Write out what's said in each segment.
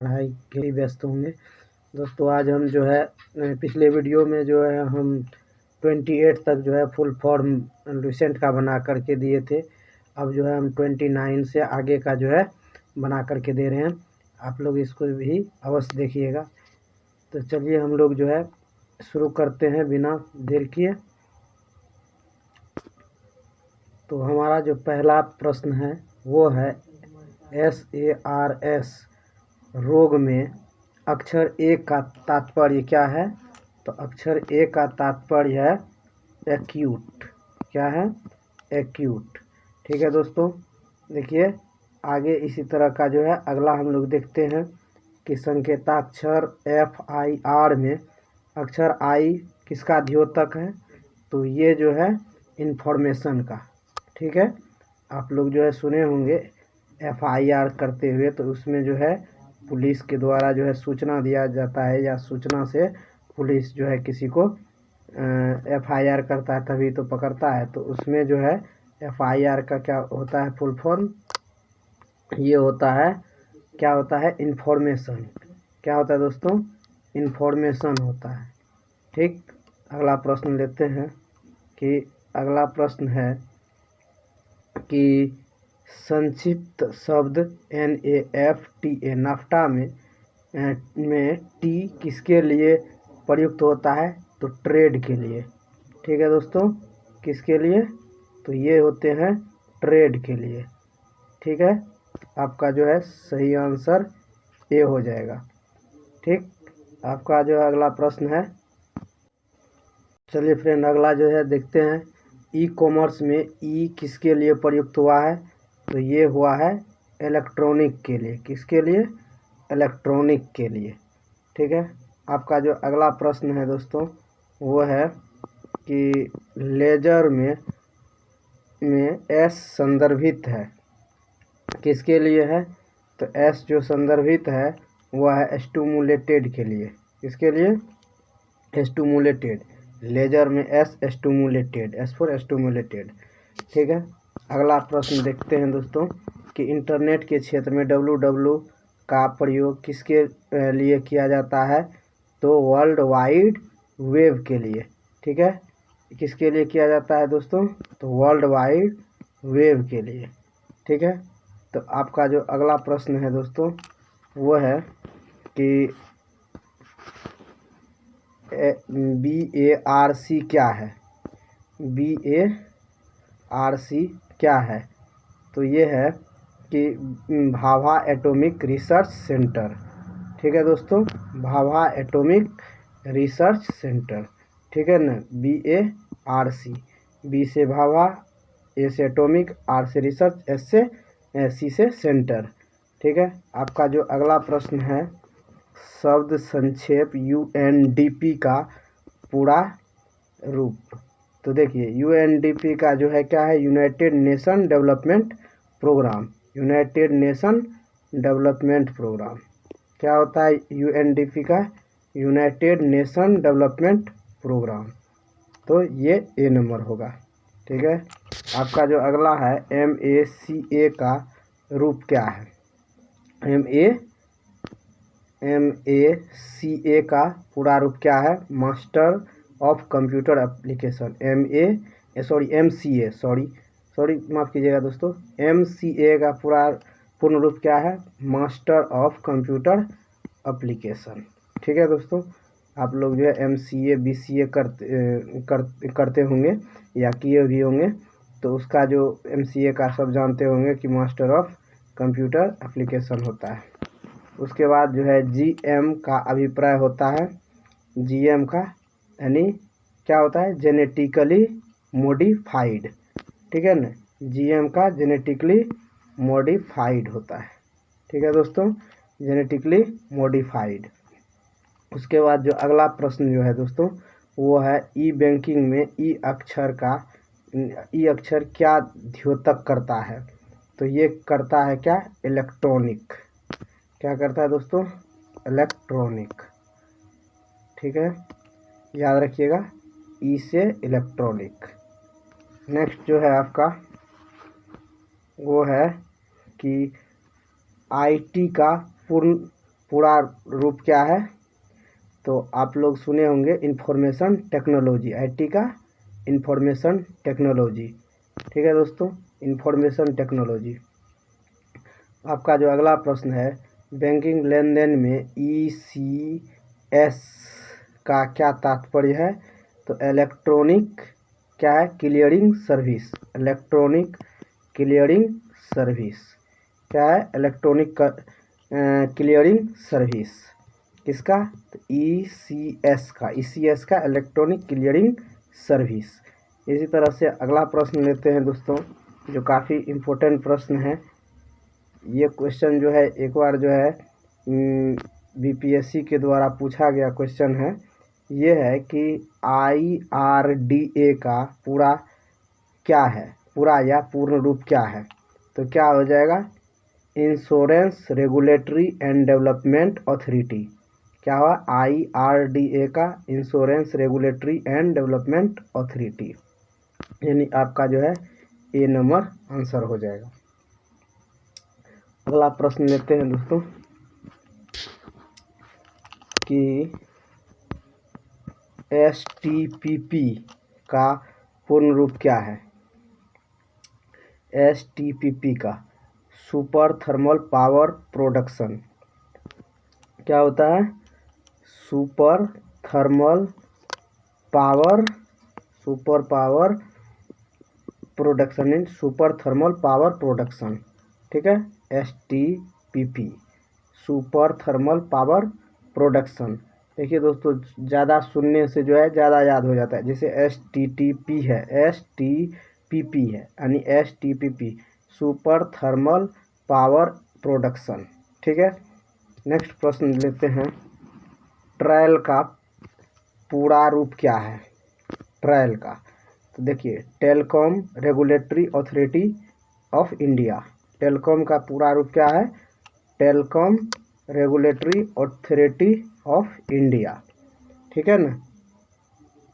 पढ़ाई के लिए व्यस्त होंगे। दोस्तों आज हम जो है पिछले वीडियो में जो है हम 28 तक जो है फुल फॉर्म लुसेंट का बना करके दिए थे। अब जो है हम 29 से आगे का जो है बना करके दे रहे हैं। आप लोग इसको भी अवश्य देखिएगा। तो चलिए हम लोग जो है शुरू करते हैं बिना देर किए। तो हमारा जो पहला प्रश्न है वो है SARS रोग में अक्षर ए का तात्पर्य क्या है? तो अक्षर ए का तात्पर्य है एक्यूट। क्या है? एक्यूट। ठीक है दोस्तों, देखिए आगे इसी तरह का जो है अगला हम लोग देखते हैं कि संकेताक्षर FIR में अक्षर आई किसका द्योतक है? तो ये जो है इन्फॉर्मेशन का। ठीक है, आप लोग जो है सुने होंगे FIR करते हुए, तो उसमें जो है पुलिस के द्वारा जो है सूचना दिया जाता है या सूचना से पुलिस जो है किसी को FIR करता है तभी तो पकड़ता है। तो उसमें जो है FIR का क्या होता है फुल फॉर्म? ये होता है, क्या होता है? इन्फॉर्मेशन। क्या होता है दोस्तों? इन्फॉर्मेशन होता है। ठीक, अगला प्रश्न लेते हैं कि अगला प्रश्न है कि संक्षिप्त शब्द NAFTA नाफ्टा में टी किसके लिए प्रयुक्त होता है? तो ट्रेड के लिए। ठीक है दोस्तों, किसके लिए? तो ये होते हैं ट्रेड के लिए। ठीक है, आपका जो है सही आंसर ए हो जाएगा। ठीक, आपका जो अगला प्रश्न है, चलिए फ्रेंड अगला जो है देखते हैं। ई कॉमर्स में ई किसके लिए प्रयुक्त हुआ है? तो ये हुआ है इलेक्ट्रॉनिक के लिए। किसके लिए? इलेक्ट्रॉनिक के लिए। ठीक है, आपका जो अगला प्रश्न है दोस्तों वो है कि लेजर में एस संदर्भित है, किसके लिए है? तो एस जो संदर्भित है वह है स्टिमुलेटेड के लिए। किसके लिए? स्टिमुलेटेड। लेजर में S stimulated, S for stimulated. ठीक है, अगला प्रश्न देखते हैं दोस्तों कि इंटरनेट के क्षेत्र में www का प्रयोग किसके लिए किया जाता है? तो वर्ल्ड वाइड वेब के लिए। ठीक है, किसके लिए किया जाता है दोस्तों? तो वर्ल्ड वाइड वेब के लिए। ठीक है, तो आपका जो अगला प्रश्न है दोस्तों वो है कि BARC क्या है? BARC क्या है? तो ये है कि भाभा एटॉमिक रिसर्च सेंटर। ठीक है दोस्तों, भाभा एटॉमिक रिसर्च सेंटर। ठीक है ना, BARC। बी से भाभा, ए से एटॉमिक, आर से रिसर्च, एस से सी से सेंटर। ठीक है, आपका जो अगला प्रश्न है शब्द संक्षेप UNDP का पूरा रूप। तो देखिए UNDP का जो है क्या है? United Nation Development Programme. United Nation Development Programme. क्या होता है UNDP का? United Nation Development Programme. तो ये ए नंबर होगा। ठीक है, आपका जो अगला है MACA का रूप क्या है? MACA का पूरा रूप क्या है? Master of computer application. MCA माफ़ कीजिएगा दोस्तों, MCA का पूर्ण रूप क्या है? Master of computer application. ठीक है दोस्तों, आप लोग जो है MCA BCA करते होंगे या किए भी होंगे, तो उसका जो MCA का सब जानते होंगे कि मास्टर ऑफ कंप्यूटर एप्लीकेशन होता है। उसके बाद जो है GM का अभिप्राय होता है। GM का यानी क्या होता है? Genetically modified. ठीक है ना, GM का जेनेटिकली मॉडिफाइड होता है। ठीक है दोस्तों, जेनेटिकली मॉडिफाइड। उसके बाद जो अगला प्रश्न जो है दोस्तों वो है ई बैंकिंग में ई अक्षर क्या द्योतक करता है? तो ये करता है क्या? इलेक्ट्रॉनिक। क्या करता है दोस्तों? इलेक्ट्रॉनिक। ठीक है, याद रखिएगा, ई से इलेक्ट्रॉनिक। नेक्स्ट जो है आपका वो है कि IT का पूर्ण पूरा रूप क्या है? तो आप लोग सुने होंगे इंफॉर्मेशन टेक्नोलॉजी, आईटी का इंफॉर्मेशन टेक्नोलॉजी। ठीक है दोस्तों, इंफॉर्मेशन टेक्नोलॉजी। आपका जो अगला प्रश्न है, बैंकिंग लेन देन में ईसीएस का क्या तात्पर्य है? तो इलेक्ट्रॉनिक क्या है? Clearing service. Electronic clearing service क्या है? Electronic clearing service. किसका? तो ईसीएस का, ईसीएस का इलेक्ट्रॉनिक क्लियरिंग सर्विस। इसी तरह से अगला प्रश्न लेते हैं दोस्तों, जो काफ़ी इम्पोर्टेंट प्रश्न है। ये क्वेश्चन जो है एक बार जो है बीपीएससी के द्वारा पूछा गया क्वेश्चन है। ये है कि आईआरडीए का पूरा क्या है? पूरा या पूर्ण रूप क्या है? तो क्या हो जाएगा? Insurance regulatory and development authority. क्या हुआ? आईआरडीए का insurance regulatory and development authority, यानी आपका जो है ए नंबर आंसर हो जाएगा। अगला प्रश्न लेते हैं दोस्तों कि एसटीपीपी का पूर्ण रूप क्या है? एसटीपीपी का सुपर थर्मल पावर प्रोडक्शन। क्या होता है? Super thermal power, super power production in super thermal power production. ठीक है, एसटीपीपी सुपर थर्मल पावर प्रोडक्शन। देखिए दोस्तों, ज़्यादा सुनने से जो है ज़्यादा याद हो जाता है। जैसे एसटीटीपी है, एसटीपीपी है, यानी एसटीपीपी सुपर थर्मल पावर प्रोडक्शन। ठीक है, नेक्स्ट प्रश्न लेते हैं, ट्रायल का पूरा रूप क्या है? ट्रायल का, तो देखिए, telecom regulatory authority of India. Telecom का पूरा रूप क्या है? Telecom regulatory authority of India. ठीक है ना।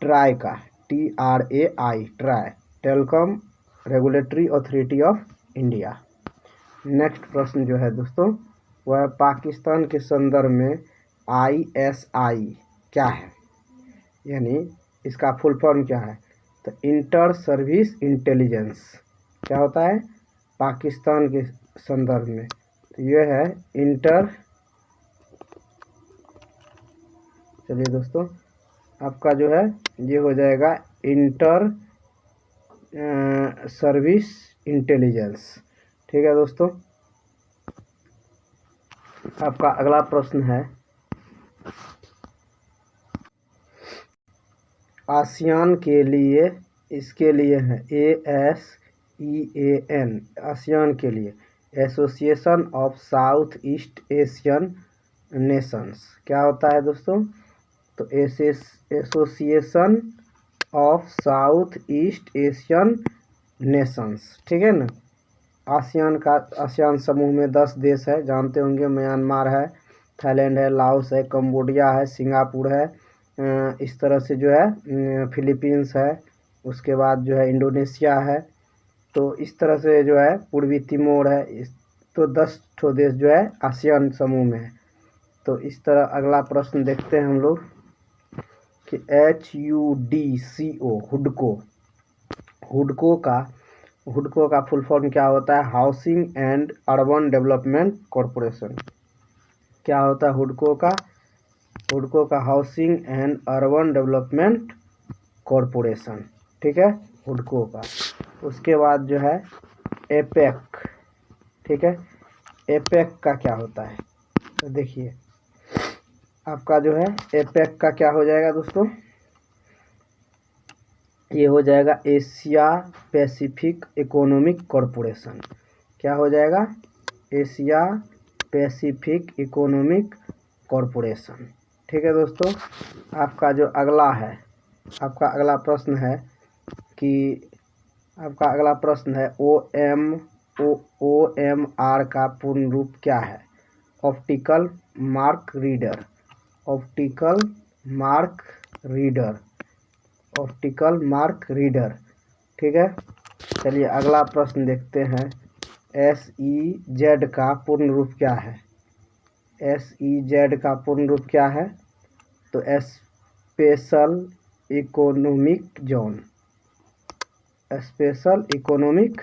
ट्राई का TRAI, try, telecom regulatory authority of India. Next प्रश्न जो है दोस्तों, वह पाकिस्तान के संदर्भ में ISI क्या है? यानी इसका फुल फॉर्म क्या है? तो इंटर सर्विस इंटेलिजेंस। क्या होता है पाकिस्तान के संदर्भ में? तो ये है इंटर, चलिए दोस्तों, आपका जो है ये हो जाएगा इंटर सर्विस इंटेलिजेंस। ठीक है दोस्तों, आपका अगला प्रश्न है, आसियान के लिए, इसके लिए है ASEAN, आसियान के लिए association of south east Asian Nations. क्या होता है दोस्तों? तो association of south east Asian Nations. ठीक है ना। आसियान का, आसियान समूह में 10 देश है, जानते होंगे। म्यांमार है, थाईलैंड है, लाओस है, कंबोडिया है, सिंगापुर है, इस तरह से जो है फिलीपींस है, उसके बाद जो है इंडोनेशिया है। तो इस तरह से जो है पूर्वी तिमोर है। तो 10 ठो देश जो है आसियान समूह में है। तो इस तरह अगला प्रश्न देखते हैं हम लोग कि HUDCO, हुडको, हुडको का फुल फॉर्म क्या होता है? Housing and urban development corporation. क्या होता है हुडको का? हुडको का housing and urban development corporation. ठीक है, हुडको का। उसके बाद जो है एपेक। ठीक है, एपेक का क्या होता है? तो देखिए, आपका जो है एपेक का क्या हो जाएगा दोस्तों? ये हो जाएगा एशिया पैसिफिक इकोनॉमिक कॉरपोरेशन। क्या हो जाएगा? Asia Pacific economic corporation. ठीक है दोस्तों, आपका जो अगला है, आपका अगला प्रश्न है कि आपका अगला प्रश्न है OMR का पूर्ण रूप क्या है? Optical mark reader, optical mark reader, optical mark reader. ठीक है, चलिए अगला प्रश्न देखते हैं, SEZ का पूर्ण रूप क्या है? SEZ का पूर्ण रूप क्या है? तो special economic zone, special economic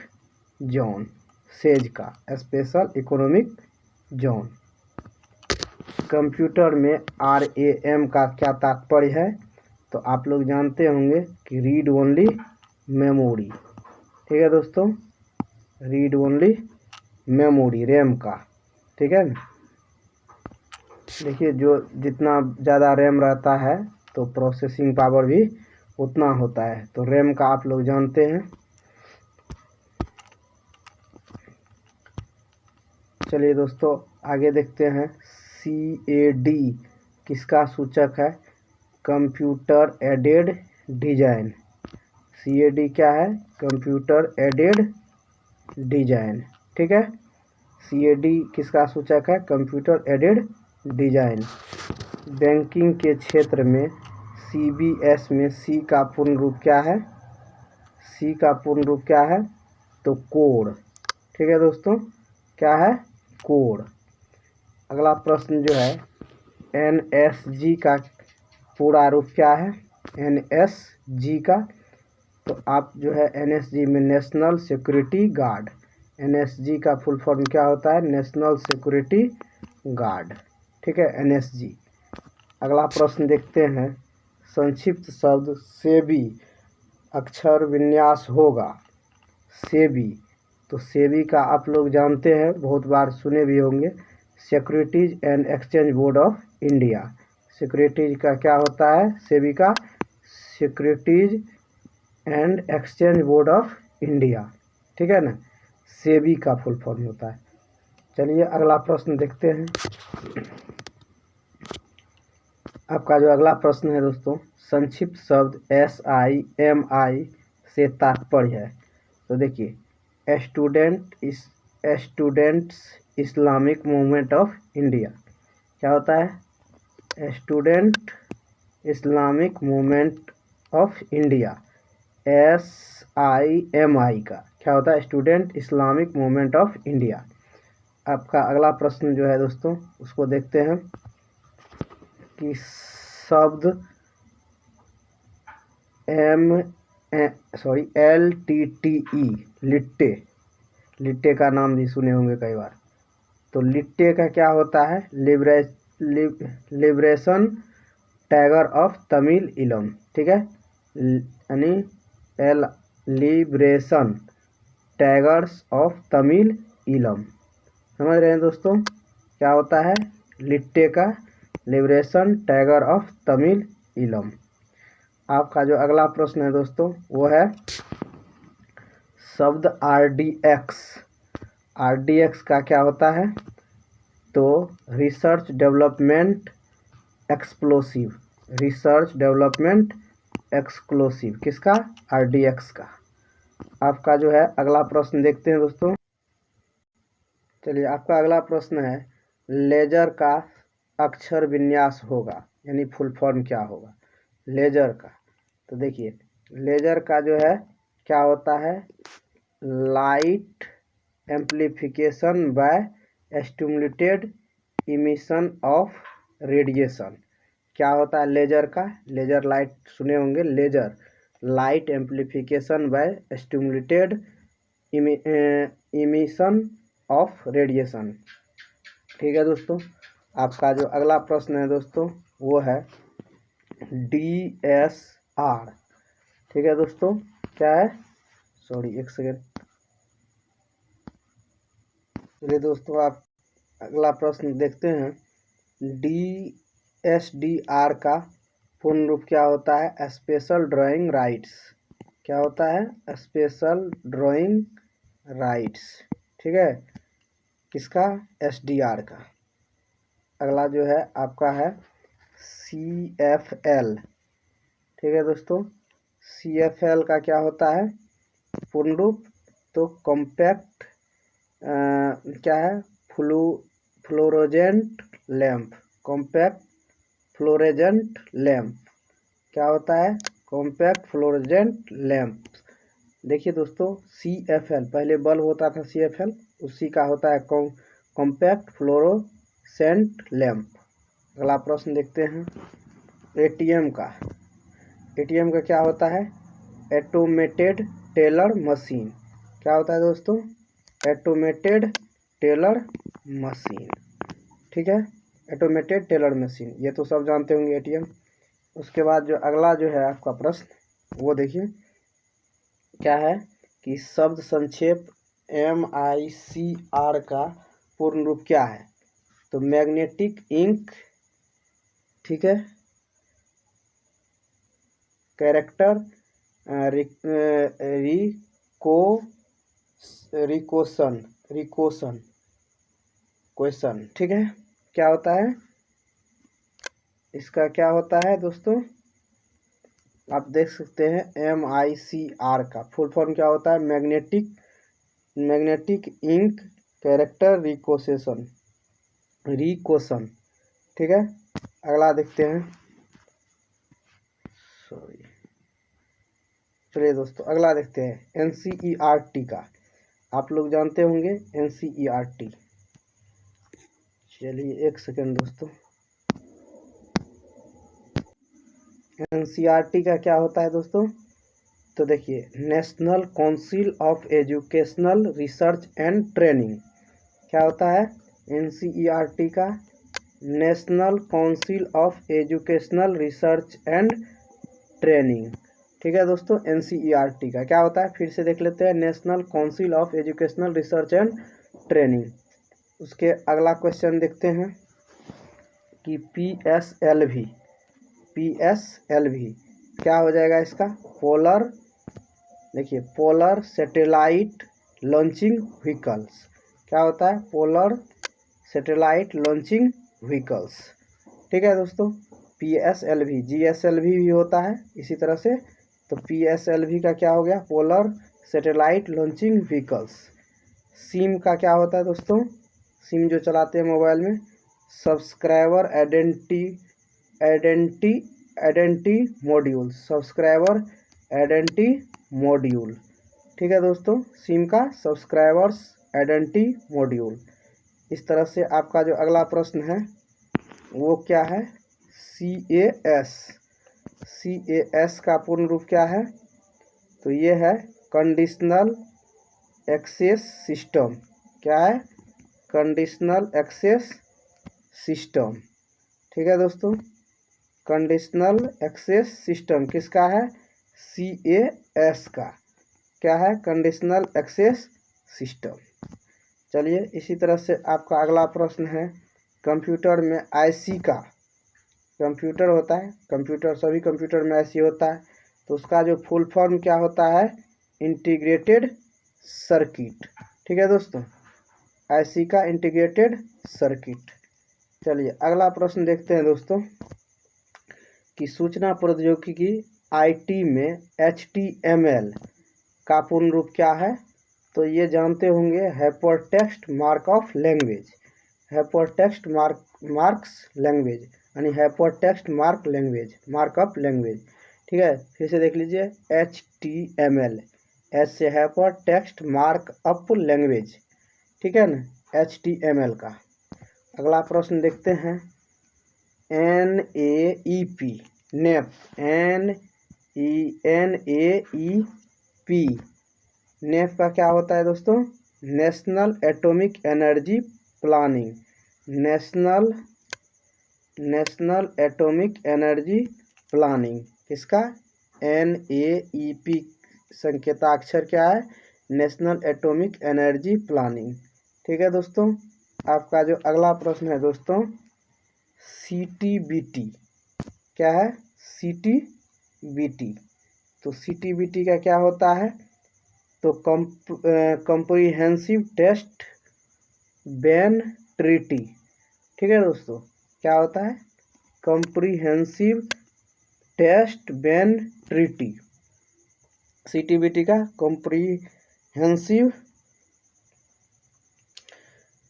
zone, says का स्पेशल इकोनॉमिक जोन। कंप्यूटर में RAM का क्या तात्पर्य है? तो आप लोग जानते होंगे कि रीड ओनली मेमोरी। ठीक है दोस्तों, रीड ओनली मेमोरी रैम का। ठीक है, देखिए जो जितना ज़्यादा रैम रहता है तो प्रोसेसिंग पावर भी उतना होता है। तो रैम का आप लोग जानते हैं। चलिए दोस्तों आगे देखते हैं। CAD किसका सूचक है? Computer aided design. CAD क्या है? Computer aided design. ठीक है, CAD किसका सूचक है? Computer aided design. बैंकिंग के क्षेत्र में CBS में C का पूर्ण रूप क्या है? C का पूर्ण रूप क्या है? तो कोड। ठीक है दोस्तों, क्या है? कोड। अगला प्रश्न जो है NSG का पूरा रूप क्या है? NSG का, तो आप जो है NSG में नेशनल सिक्योरिटी गार्ड, NSG का फुल फॉर्म क्या होता है? National security guard. ठीक है, NSG। अगला प्रश्न देखते हैं। संक्षिप्त शब्द सेबी अक्षर विन्यास होगा। सेबी, तो सेबी का आप लोग जानते हैं, बहुत बार सुने भी होंगे, securities and exchange board of India. Securities का क्या होता है? सेबी का securities and exchange board of India. ठीक है ना, सेबी का फुल फॉर्म होता है। चलिए अगला प्रश्न देखते हैं। आपका जो अगला प्रश्न है दोस्तों, संक्षिप्त शब्द SIMI से तात्पर्य है। तो देखिए, students Islamic movement of India क्या होता है? Student Islamic movement of India, SIMI का क्या होता है? Student Islamic movement of India. आपका अगला प्रश्न जो है दोस्तों उसको देखते हैं कि शब्द LTTE, लिट्टे का नाम भी सुने होंगे कई बार। तो लिट्टे का क्या होता है? लिबरेशन टाइगर ऑफ तमिल इलम। ठीक है, यानी लिबरेशन टाइगर्स ऑफ तमिल इलम। समझ रहे हैं दोस्तों, क्या होता है लिट्टे का? लिबरेशन टाइगर ऑफ तमिल इलम। आपका जो अगला प्रश्न है दोस्तों वो है शब्द RDX का क्या होता है? तो research development explosive, research development exclusive. किसका? RDX का। आपका जो है अगला प्रश्न देखते हैं दोस्तों। चलिए आपका अगला प्रश्न है लेजर का अक्षर विन्यास होगा, यानी फुल फॉर्म क्या होगा लेजर का? तो देखिए लेजर का जो है क्या होता है? Light amplification by stimulated emission of radiation. क्या होता है लेजर का? लेजर लाइट सुने होंगे, laser light amplification by stimulated emission of radiation. ठीक है दोस्तों, आपका जो अगला प्रश्न है दोस्तों वो है DSR। ठीक है दोस्तों, क्या है? सॉरी एक सेकेंड। चलिए दोस्तों आप अगला प्रश्न देखते हैं। DSDR का पूर्ण रूप क्या होता है? Special drawing rights. क्या होता है? Special drawing rights. ठीक है, किसका? SDR का। अगला जो है आपका है CFL। ठीक है दोस्तों, CFL का क्या होता है पूर्ण रूप? तो कॉम्पैक्ट क्या है? Fluorescent lamp, compact fluorescent lamp. क्या होता है? Compact fluorescent lamp. देखिए दोस्तों CFL पहले बल्ब होता था CFL, उसी का होता है कॉम्पैक्ट फ्लोरो सेंट लैम्प। अगला प्रश्न देखते हैं एटीएम का। एटीएम का क्या होता है? Automated teller machine. क्या होता है दोस्तों? Automated teller machine. ठीक है, ऑटोमेटेड टेलर मशीन, ये तो सब जानते होंगे एटीएम। उसके बाद जो अगला जो है आपका प्रश्न वो देखिए क्या है कि शब्द संक्षेप MICR का पूर्ण रूप क्या है? तो मैग्नेटिक इंक, ठीक है, कैरेक्टर रिकोशन क्वेश्चन। ठीक है, क्या होता है इसका? क्या होता है दोस्तों? आप देख सकते हैं MICR का फुल फॉर्म क्या होता है? Magnetic ink character recognition. ठीक है, अगला देखते हैं। सॉरी, चलिए दोस्तों अगला देखते हैं NCERT का। आप लोग जानते होंगे NCERT। चलिए एक सेकेंड दोस्तों। NCERT का क्या होता है दोस्तों? तो देखिए, national council of educational research and training. क्या होता है NCERT का? National council of educational research and training. ठीक है दोस्तों, NCERT का क्या होता है? फिर से देख लेते हैं, national council of educational research and training. उसके अगला क्वेश्चन देखते हैं कि PSLV क्या हो जाएगा इसका? पोलर, देखिए, पोलर सैटेलाइट लॉन्चिंग व्हीकल्स। क्या होता है? Polar satellite launching vehicles. ठीक है दोस्तों, PSLV, GSLV भी होता है इसी तरह से। तो PSLV का क्या हो गया? Polar satellite launching vehicles. SIM का क्या होता है दोस्तों? सिम जो चलाते हैं मोबाइल में, subscriber identity module, subscriber identity module. ठीक है दोस्तों, सिम का सब्सक्राइबर्स आइडेंटिटी मॉड्यूल। इस तरह से आपका जो अगला प्रश्न है वो क्या है? CAS का पूर्ण रूप क्या है? तो ये है कंडीशनल एक्सेस सिस्टम। क्या है? Conditional access system. ठीक है दोस्तों, कंडीशनल एक्सेस सिस्टम किसका है? CAS का। क्या है? Conditional access system. चलिए इसी तरह से आपका अगला प्रश्न है कंप्यूटर में IC का। कंप्यूटर होता है, कंप्यूटर सभी कंप्यूटर में IC होता है, तो उसका जो फुल फॉर्म क्या होता है? Integrated circuit. ठीक है दोस्तों, IC का इंटीग्रेटेड सर्किट। चलिए अगला प्रश्न देखते हैं दोस्तों कि सूचना प्रौद्योगिकी IT में HTML का पूर्ण रूप क्या है? तो ये जानते होंगे, hypertext markup language. Hypertext marks language यानी हाइपरटेक्स्ट मार्कअप लैंग्वेज। ठीक है, फिर से देख लीजिए, HTML, एच से हाइपरटेक्स्ट मार्कअप लैंग्वेज। ठीक है ना, HTML का। अगला प्रश्न देखते हैं NAEP, नेप का क्या होता है दोस्तों? National atomic energy planning. National atomic energy planning किसका? NAEP संकेताक्षर क्या है? National atomic energy planning. ठीक है दोस्तों, आपका जो अगला प्रश्न है दोस्तों CTBT। क्या है? CTBT। तो CTBT का क्या होता है? तो कॉम्प्रिहेंसिव टेस्ट बैन ट्रीटी। ठीक है दोस्तों, क्या होता है? Comprehensive test ban treaty. CTBT का कॉम्प्रिहेंसिव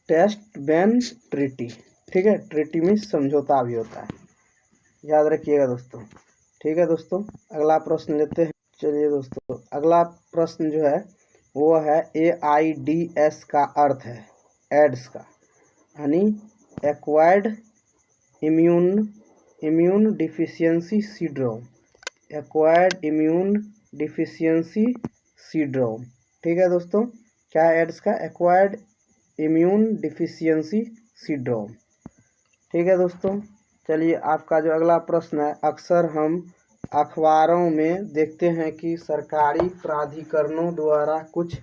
टेस्ट बैन ट्रीटी। ठीक है, ट्रीटी में समझौता भी होता है, याद रखिएगा दोस्तों। ठीक है दोस्तों, अगला प्रश्न लेते हैं। चलिए दोस्तों, अगला प्रश्न जो है वो है AIDS का अर्थ है एड्स का, यानी acquired immune deficiency syndrome, acquired immune deficiency syndrome. ठीक है दोस्तों, क्या है एड्स का? Acquired immune deficiency syndrome. ठीक है दोस्तों, चलिए आपका जो अगला प्रश्न है, अक्सर हम अखबारों में देखते हैं कि सरकारी प्राधिकरणों द्वारा कुछ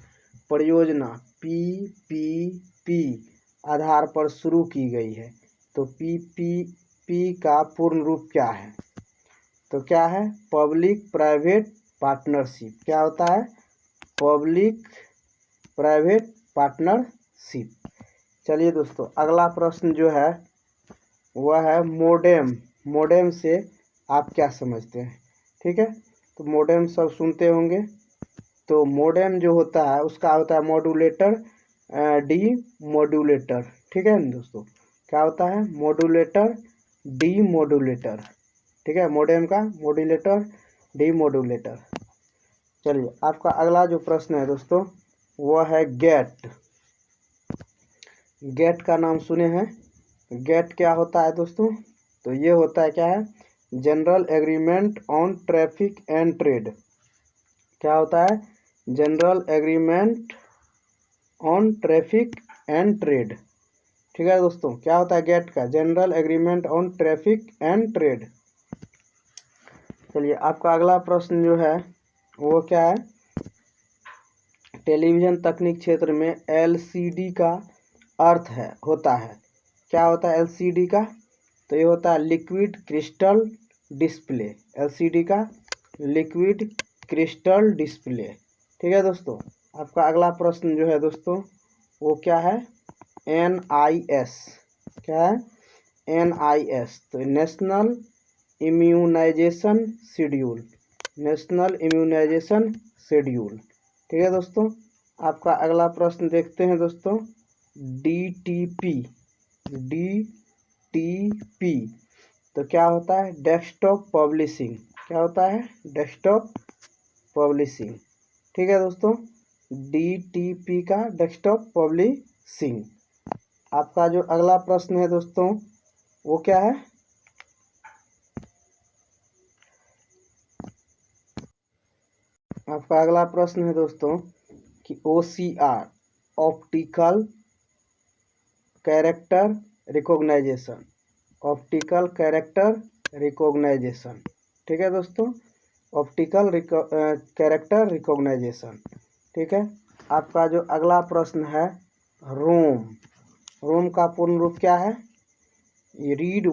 परियोजना PPP आधार पर शुरू की गई है। तो PPP का पूर्ण रूप क्या है? तो क्या है? Public private partnership. क्या होता है? Public private partnership. चलिए दोस्तों, अगला प्रश्न जो है वह है मोडेम। मोडेम से आप क्या समझते हैं? ठीक है, तो मोडेम सब सुनते होंगे। तो मोडेम जो होता है उसका होता है मॉड्यूलेटर, डी मॉड्यूलेटर। ठीक है दोस्तों, क्या होता है? Modulator, D modulator. ठीक है, मोडेम का मॉड्यूलेटर, डी मॉड्यूलेटर। चलिए आपका अगला जो प्रश्न है दोस्तों वह है गेट। गेट का नाम सुने हैं? गेट क्या होता है दोस्तों? तो ये होता है, क्या है? General agreement on traffic and trade. क्या होता है? General agreement on traffic and trade. ठीक है दोस्तों, क्या होता है गेट का? General agreement on traffic and trade. चलिए आपका अगला प्रश्न जो है वो क्या है? टेलीविज़न तकनीक क्षेत्र में LCD का अर्थ होता है। क्या होता है LCD का? तो ये होता है लिक्विड क्रिस्टल डिस्प्ले। LCD का लिक्विड क्रिस्टल डिस्प्ले। ठीक है दोस्तों, आपका अगला प्रश्न जो है दोस्तों वो क्या है? NIS। क्या है? NIS तो national immunisation schedule, national immunisation schedule. ठीक है दोस्तों, आपका अगला प्रश्न देखते हैं दोस्तों, DTP। DTP तो क्या होता है? Desktop publishing. क्या होता है? Desktop publishing. ठीक है दोस्तों, DTP का डेस्कटॉप पब्लिशिंग। आपका जो अगला प्रश्न है दोस्तों वो क्या है? आपका अगला प्रश्न है दोस्तों कि OCR, optical character recognization, optical character recognization. ठीक है दोस्तों, ऑप्टिकल कैरेक्टर रिकॉग्नाइजेशन। ठीक है, आपका जो अगला प्रश्न है रोम। रोम का पूर्ण रूप क्या है? रीड